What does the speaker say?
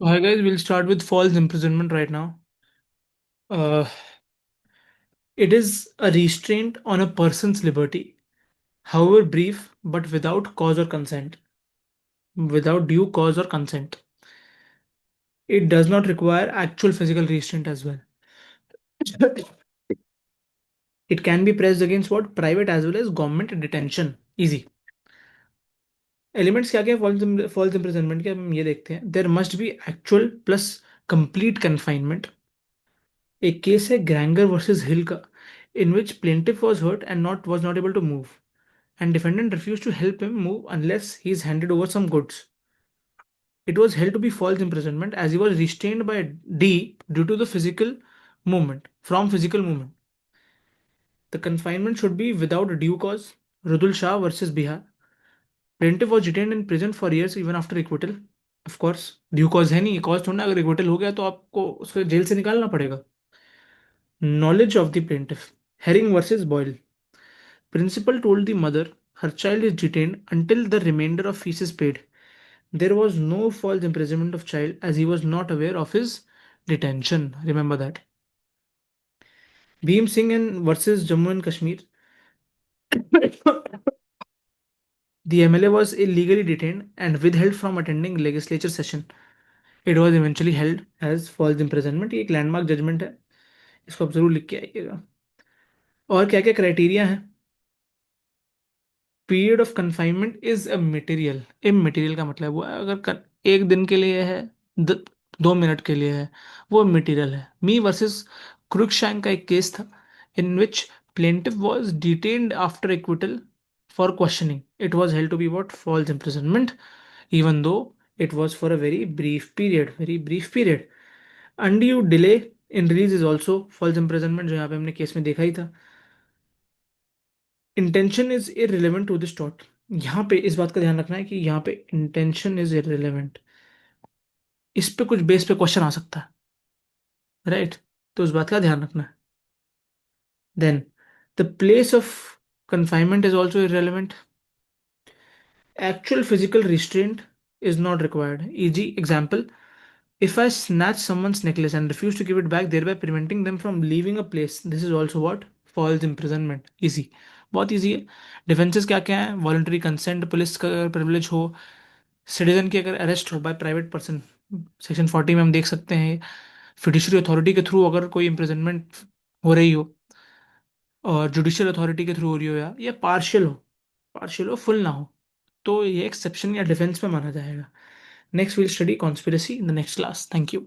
Hi guys, we'll start with false imprisonment right now. Uh, it is a restraint on a person's liberty, however brief, but without cause or consent. Without due cause or consent. It does not require actual physical restraint as well. It can be pressed against what? Private as well as government detention. Easy. Elements क्या क्या false imprisonment के हम ये देखते हैं. There must be actual plus complete confinement. एक case है Granger versus हिल का, in which plaintiff was hurt and was not able to move, and defendant refused to help him move unless he is handed over some goods. It was held to be false imprisonment as he was restrained by D due to the physical movement. From physical movement, the confinement should be without due cause. Rudul Shah versus Bihar. Plaintiff was detained in prison for years even after acquittal. Of course, due cause है नहीं. Cause थोड़ा ना, अगर acquittal हो गया तो आपको उसको जेल से निकालना पड़ेगा. Knowledge of the plaintiff. Herring versus Boyle. Principal told the mother her child is detained until the remainder of fees is paid. There was no false imprisonment of child as he was not aware of his detention. Remember that. Bhim Singh and versus Jammu and Kashmir. The MLA was illegally detained and withheld from attending legislature session. It was eventually held as false imprisonment. ये एक landmark judgement है, इसको आप जरूर लिख के आइएगा. और क्या क्या क्राइटेरिया है? Period of confinement is a material. Immaterial का मतलब वो है, अगर एक दिन के लिए है, 2 मिनट के लिए है, वो मटेरियल है. मी वर्सेस क्रुकशैंक का एक केस था in which plaintiff was detained after acquittal for questioning. It was held to be what? False imprisonment even though it was for a very brief period. Undue delay in release is also false imprisonment, जो यहाँ पे हमने case में देखा ही था. Intention is irrelevant to this थॉट. यहाँ पे इस बात का ध्यान रखना है कि यहाँ पे इंटेंशन इज इररिलेवेंट. इस पे कुछ बेस पे क्वेश्चन आ सकता है, राइट? तो उस बात का ध्यान रखना है. Then the place of confinement is also irrelevant. Actual physical restraint is not required. E.g. example, if I snatch someone's necklace and refuse to give it back, thereby preventing them from leaving a place, this is also what? False imprisonment. Easy. बहुत easy है. Defences क्या क्या है? Voluntary consent, police का privilege हो, citizen की अगर arrest हो बाय प्राइवेट पर्सन, सेक्शन 40 में हम देख सकते हैं. फिड्यूशरी अथॉरिटी के थ्रू अगर कोई इम्प्रिजनमेंट हो रही हो, और जुडिशियल अथॉरिटी के थ्रू हो रही हो, या पार्शियल हो फुल ना हो, तो ये एक्सेप्शन या डिफेंस में माना जाएगा. Next will study conspiracy in the next class. Thank you.